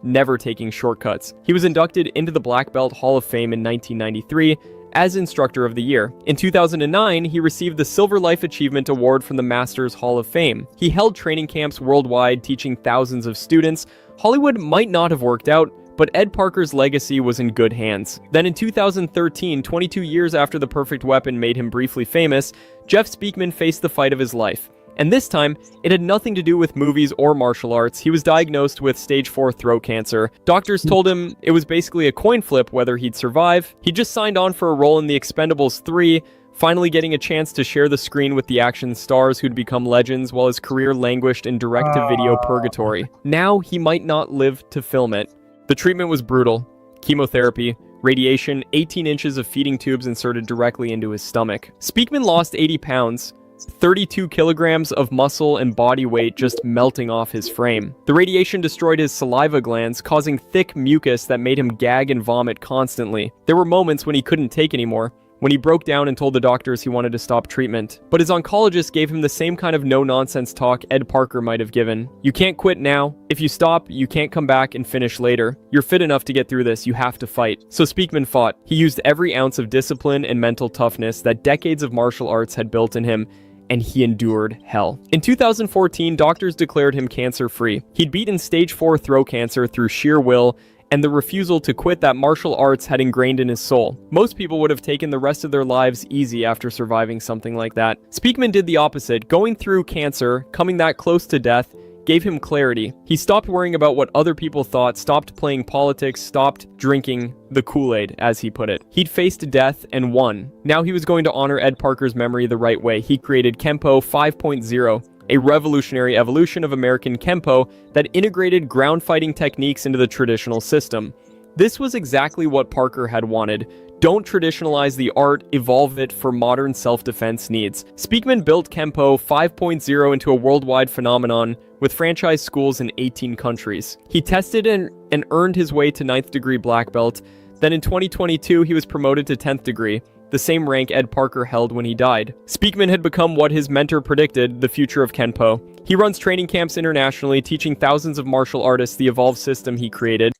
Never taking shortcuts. He was inducted into the Black Belt Hall of Fame in 1993 as Instructor of the Year. In 2009, he received the Silver Life Achievement Award from the Masters Hall of Fame. He held training camps worldwide, teaching thousands of students. Hollywood might not have worked out, but Ed Parker's legacy was in good hands. Then in 2013, 22 years after The Perfect Weapon made him briefly famous, Jeff Speakman faced the fight of his life. And this time, it had nothing to do with movies or martial arts. He was diagnosed with stage 4 throat cancer. Doctors told him it was basically a coin flip whether he'd survive. He just signed on for a role in The Expendables 3, finally getting a chance to share the screen with the action stars who'd become legends while his career languished in direct-to-video purgatory. Now he might not live to film it. The treatment was brutal. Chemotherapy, radiation, 18 inches of feeding tubes inserted directly into his stomach. Speakman lost 80 pounds, 32 kilograms of muscle and body weight just melting off his frame. The radiation destroyed his saliva glands, causing thick mucus that made him gag and vomit constantly. There were moments when he couldn't take anymore, when he broke down and told the doctors he wanted to stop treatment. But his oncologist gave him the same kind of no-nonsense talk Ed Parker might have given. You can't quit now. If you stop, you can't come back and finish later. You're fit enough to get through this. You have to fight. So Speakman fought. He used every ounce of discipline and mental toughness that decades of martial arts had built in him, and he endured hell. In 2014, doctors declared him cancer-free. He'd beaten stage 4 throat cancer through sheer will and the refusal to quit that martial arts had ingrained in his soul. Most people would have taken the rest of their lives easy after surviving something like that. Speakman did the opposite. Going through cancer, coming that close to death, gave him clarity. He stopped worrying about what other people thought, stopped playing politics, stopped drinking the Kool-Aid, as he put it. He'd faced death and won. Now he was going to honor Ed Parker's memory the right way. He created Kenpo 5.0, a revolutionary evolution of American Kenpo that integrated ground fighting techniques into the traditional system. This was exactly what Parker had wanted. Don't traditionalize the art, evolve it for modern self-defense needs. Speakman built Kenpo 5.0 into a worldwide phenomenon with franchise schools in 18 countries. He tested and earned his way to 9th degree black belt. Then in 2022, he was promoted to 10th degree, the same rank Ed Parker held when he died. Speakman had become what his mentor predicted, the future of Kenpo. He runs training camps internationally, teaching thousands of martial artists the evolved system he created.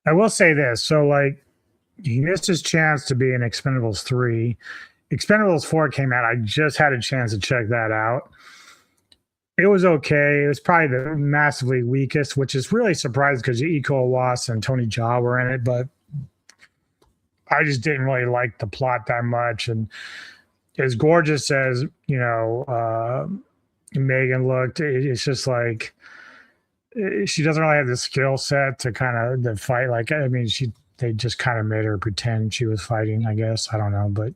I will say this. So, like, he missed his chance to be in Expendables 3. Expendables 4 came out. I just had a chance to check that out. It was okay. It was probably the massively weakest, which is really surprising because Iko Uwais and Tony Jaa were in it, but I just didn't really like the plot that much. And as gorgeous as, Megan looked, it's just like she doesn't really have the skill set to kind of fight. Like, I mean, they just kind of made her pretend she was fighting, I guess. I don't know. But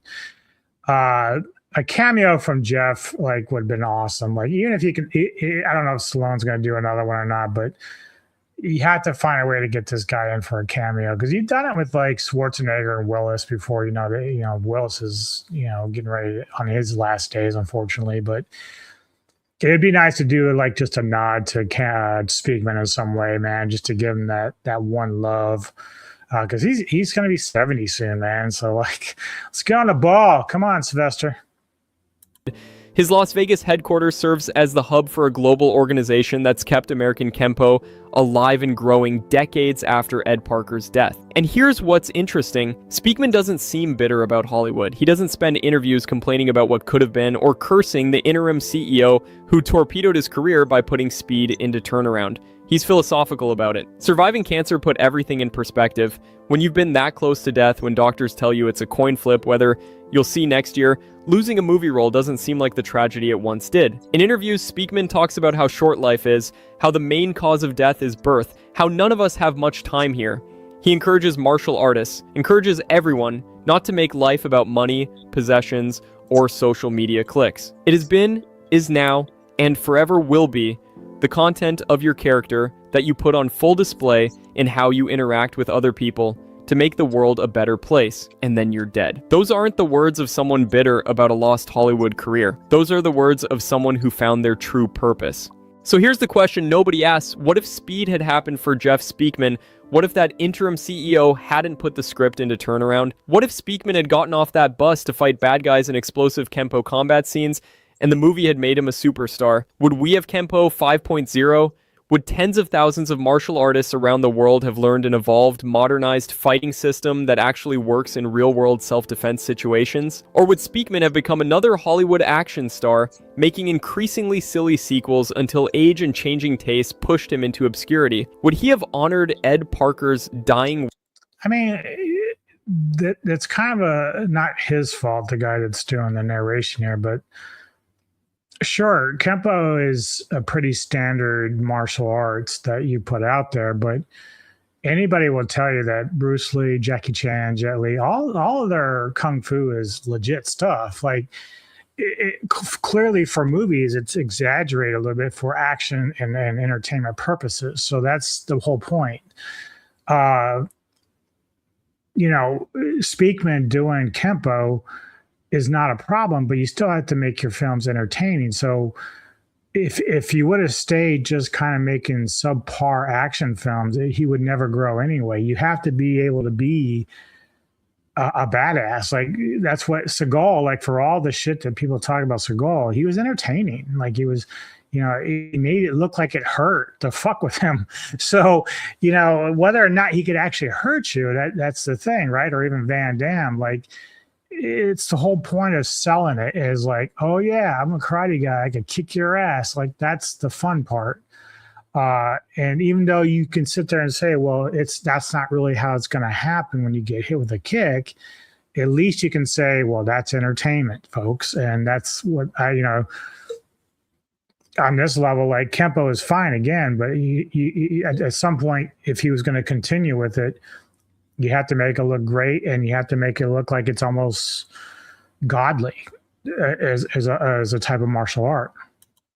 a cameo from Jeff, like, would have been awesome. Like, even if you can, I don't know if Stallone's going to do another one or not, but you have to find a way to get this guy in for a cameo, because you've done it with like Schwarzenegger and Willis before. Willis is getting ready on his last days, unfortunately. But it'd be nice to do like just a nod to Speakman in some way, man, just to give him that one love, because he's going to be 70 soon, man. So like, let's get on the ball. Come on, Sylvester. His Las Vegas headquarters serves as the hub for a global organization that's kept American Kenpo alive and growing decades after Ed Parker's death. And here's what's interesting. Speakman doesn't seem bitter about Hollywood. He doesn't spend interviews complaining about what could have been or cursing the interim CEO who torpedoed his career by putting speed into turnaround. He's philosophical about it. Surviving cancer put everything in perspective. When you've been that close to death, when doctors tell you it's a coin flip whether you'll see next year, losing a movie role doesn't seem like the tragedy it once did. In interviews, Speakman talks about how short life is, how the main cause of death is birth, how none of us have much time here. He encourages martial artists, encourages everyone not to make life about money, possessions, or social media clicks. It has been, is now, and forever will be the content of your character that you put on full display in how you interact with other people to make the world a better place, and then you're dead. Those aren't the words of someone bitter about a lost Hollywood career. Those are the words of someone who found their true purpose. So here's the question nobody asks: what if Speed had happened for Jeff Speakman? What if that interim CEO hadn't put the script into turnaround? What if Speakman had gotten off that bus to fight bad guys in explosive Kenpo combat scenes, and the movie had made him a superstar? Would we have Kenpo 5.0? Would tens of thousands of martial artists around the world have learned an evolved, modernized fighting system that actually works in real-world self-defense situations? Or would Speakman have become another Hollywood action star, making increasingly silly sequels until age and changing tastes pushed him into obscurity? Would he have honored Ed Parker's dying... I mean, that's kind of not his fault, the guy that's doing the narration here, but sure, Kenpo is a pretty standard martial arts that you put out there, but anybody will tell you that Bruce Lee, Jackie Chan, Jet Li, all of their kung fu is legit stuff. Like, clearly for movies, it's exaggerated a little bit for action and entertainment purposes. So that's the whole point. Speakman doing Kenpo is not a problem, but you still have to make your films entertaining. So if you would have stayed just kind of making subpar action films, he would never grow anyway. You have to be able to be a badass. Like, that's what Seagal, like, for all the shit that people talk about Seagal, he was entertaining. Like, he was, he made it look like it hurt to fuck with him. So, whether or not he could actually hurt you, that's the thing, right? Or even Van Damme, like, it's the whole point of selling it is like, oh yeah, I'm a karate guy, I can kick your ass. Like, that's the fun part. And even though you can sit there and say, well, that's not really how it's going to happen when you get hit with a kick, at least you can say, well, that's entertainment, folks. And that's what on this level, like, Kenpo is fine again, but at some point, if he was going to continue with it, you have to make it look great, and you have to make it look like it's almost godly as a type of martial art.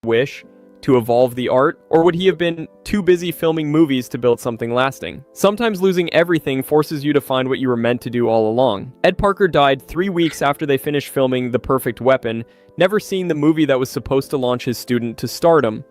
Wish to evolve the art, or would he have been too busy filming movies to build something lasting? Sometimes losing everything forces you to find what you were meant to do all along. Ed Parker died 3 weeks after they finished filming The Perfect Weapon, never seeing the movie that was supposed to launch his student to stardom.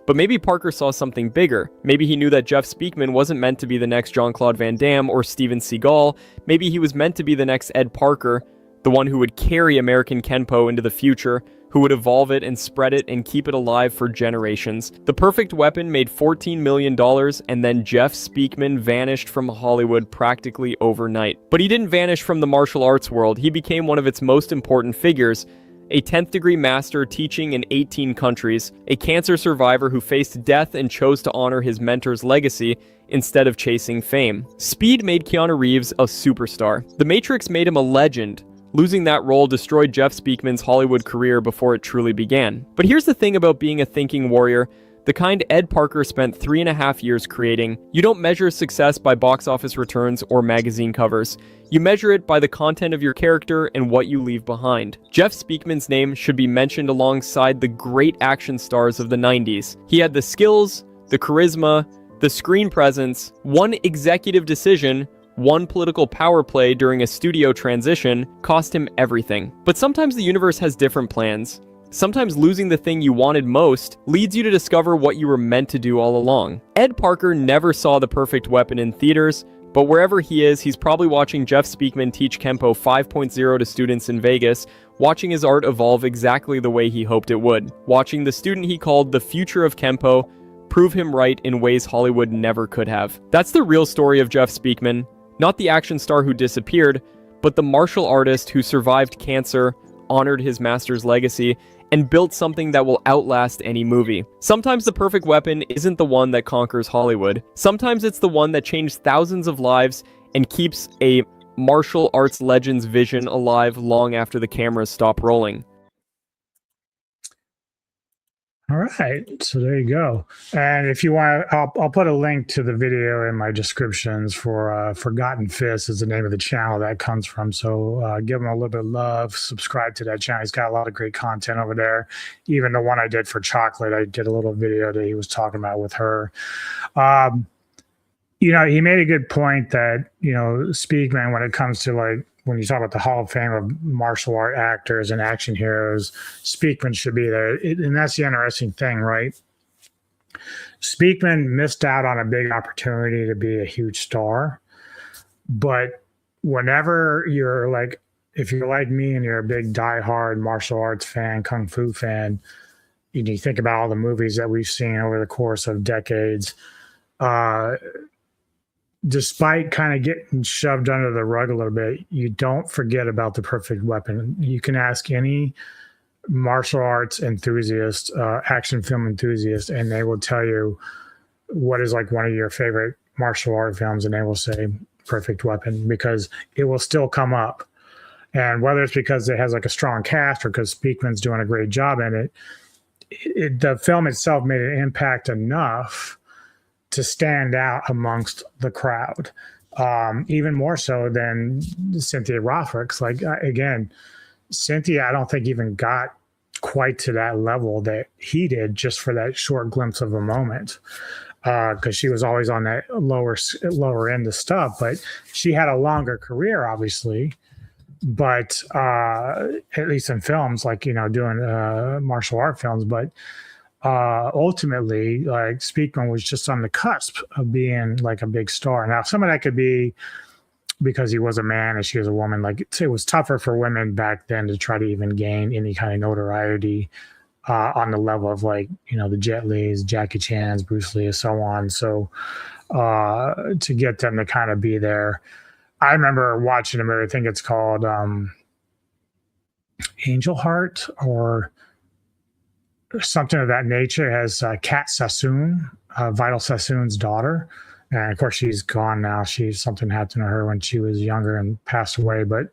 But maybe Parker saw something bigger. Maybe he knew that Jeff Speakman wasn't meant to be the next Jean-Claude Van Damme or Steven Seagal. Maybe he was meant to be the next Ed Parker, the one who would carry American Kenpo into the future, who would evolve it and spread it and keep it alive for generations. The Perfect Weapon made $14 million, and then Jeff Speakman vanished from Hollywood practically overnight. But he didn't vanish from the martial arts world. He became one of its most important figures. A 10th degree master teaching in 18 countries, a cancer survivor who faced death and chose to honor his mentor's legacy instead of chasing fame. Speed made Keanu Reeves a superstar. The Matrix made him a legend. Losing that role destroyed Jeff Speakman's Hollywood career before it truly began. But here's the thing about being a thinking warrior, the kind Ed Parker spent 3.5 years creating. You don't measure success by box office returns or magazine covers. You measure it by the content of your character and what you leave behind. Jeff Speakman's name should be mentioned alongside the great action stars of the 90s. He had the skills, the charisma, the screen presence, one executive decision, one political power play during a studio transition cost him everything. But sometimes the universe has different plans. Sometimes losing the thing you wanted most leads you to discover what you were meant to do all along. Ed Parker never saw The Perfect Weapon in theaters, but wherever he is, he's probably watching Jeff Speakman teach Kenpo 5.0 to students in Vegas, watching his art evolve exactly the way he hoped it would, watching the student he called the future of Kenpo prove him right in ways Hollywood never could have. That's the real story of Jeff Speakman, not the action star who disappeared, but the martial artist who survived cancer, honored his master's legacy, and built something that will outlast any movie. Sometimes The Perfect Weapon isn't the one that conquers Hollywood. Sometimes it's the one that changed thousands of lives and keeps a martial arts legend's vision alive long after the cameras stop rolling. All right, so there you go. And if you want, I'll put a link to the video in my descriptions for Forgotten Fist is the name of the channel that comes from. So give him a little bit of love. Subscribe to that channel. He's got a lot of great content over there. Even the one I did for Chocolate, I did a little video that he was talking about with her. He made a good point that Speakman, when it comes to like, when you talk about the Hall of Fame of martial art actors and action heroes, Speakman should be there. And that's the interesting thing, right? Speakman missed out on a big opportunity to be a huge star. But whenever you're like, if you're like me and you're a big diehard martial arts fan, kung fu fan, you think about all the movies that we've seen over the course of decades, despite kind of getting shoved under the rug a little bit, you don't forget about The Perfect Weapon. You can ask any martial arts enthusiast, action film enthusiast, and they will tell you what is like one of your favorite martial art films, and they will say Perfect Weapon, because it will still come up. And whether it's because it has like a strong cast or because Speakman's doing a great job in it, the film itself made an impact enough to stand out amongst the crowd, even more so than Cynthia Rothrock's. Like, again, Cynthia, I don't think even got quite to that level that he did just for that short glimpse of a moment, because she was always on that lower end of stuff. But she had a longer career, obviously. But at least in films, like, doing martial art films. But ultimately, like, Speakman was just on the cusp of being like a big star. Now, some of that could be because he was a man and she was a woman. Like, it was tougher for women back then to try to even gain any kind of notoriety on the level of, like, the Jet Li's, Jackie Chan's, Bruce Lee, and so on. So to get them to kind of be there. I remember watching a movie, I think it's called Angel Heart or something of that nature. It has Kat Sassoon, Vital Sassoon's daughter. And of course, she's gone now. Something happened to her when she was younger and passed away. But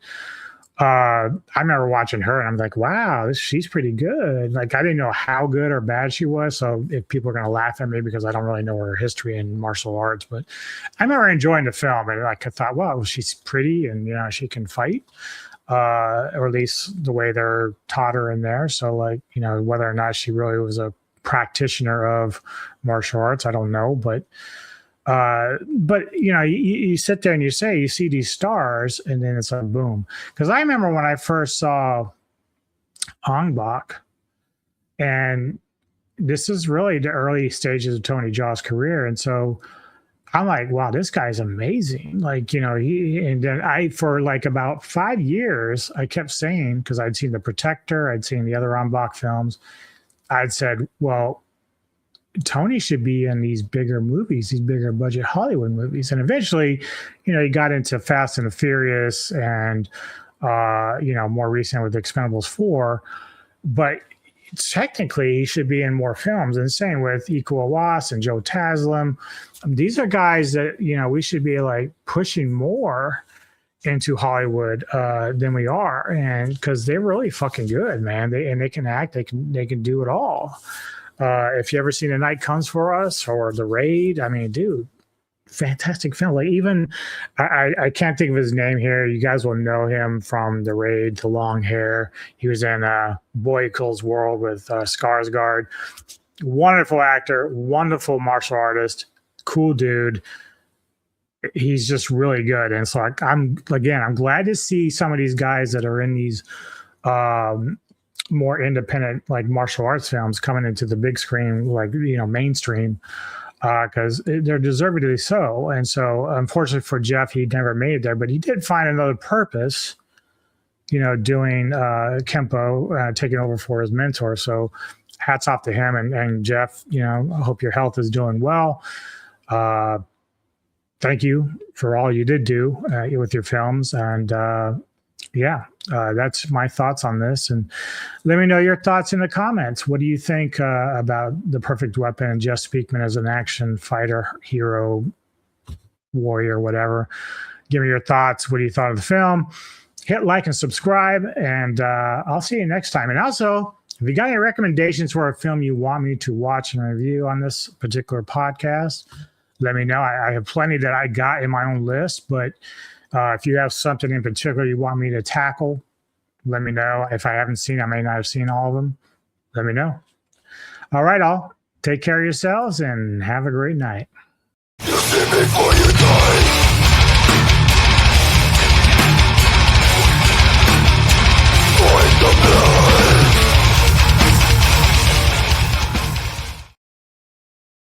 I remember watching her and I'm like, wow, she's pretty good. Like, I didn't know how good or bad she was. So if people are going to laugh at me because I don't really know her history in martial arts, but I remember enjoying the film. And like, I thought, wow, she's pretty and, she can fight. Or at least the way they're taught her in there. So, like, whether or not she really was a practitioner of martial arts, I don't know. But you sit there and you see these stars, and then it's like boom. Because I remember when I first saw Ong Bak, and this is really the early stages of Tony Jaa's career, and so I'm like, wow, this guy's amazing. Like, and then for like about 5 years, I kept saying, because I'd seen The Protector, I'd seen the other Ong Bak films, I'd said, well, Tony should be in these bigger movies, these bigger budget Hollywood movies. And eventually, he got into Fast and the Furious and, more recent with Expendables 4. But technically, he should be in more films. And same with Iko Uwais and Joe Taslim. These are guys that, we should be like pushing more into Hollywood than we are. And because they're really fucking good, man. They can act, they can do it all. If you ever seen A Night Comes For Us or The Raid, I mean, dude, fantastic film. Like, even I can't think of his name here. You guys will know him from The Raid, the long hair. He was in Boy Equals World with Skarsgård. Wonderful actor, wonderful martial artist, cool dude. He's just really good. And so I'm glad to see some of these guys that are in these more independent, like, martial arts films coming into the big screen, like, mainstream, because they're deservedly so. And so, unfortunately for Jeff, he never made it there, but he did find another purpose, doing Kenpo, taking over for his mentor. So hats off to him. And Jeff, I hope your health is doing well. Thank you for all you did do with your films. And that's my thoughts on this. And let me know your thoughts in the comments. What do you think about The Perfect Weapon and Jeff Speakman as an action fighter, hero, warrior, whatever? Give me your thoughts. What do you thought of the film? Hit like and subscribe, and I'll see you next time. And also, If you got any recommendations for a film you want me to watch and review on this particular podcast, let me know. I have plenty that I got in my own list, but if you have something in particular you want me to tackle, let me know. If I haven't seen, I may not have seen all of them. Let me know. All right, all. Take care of yourselves and have a great night. You see before you die.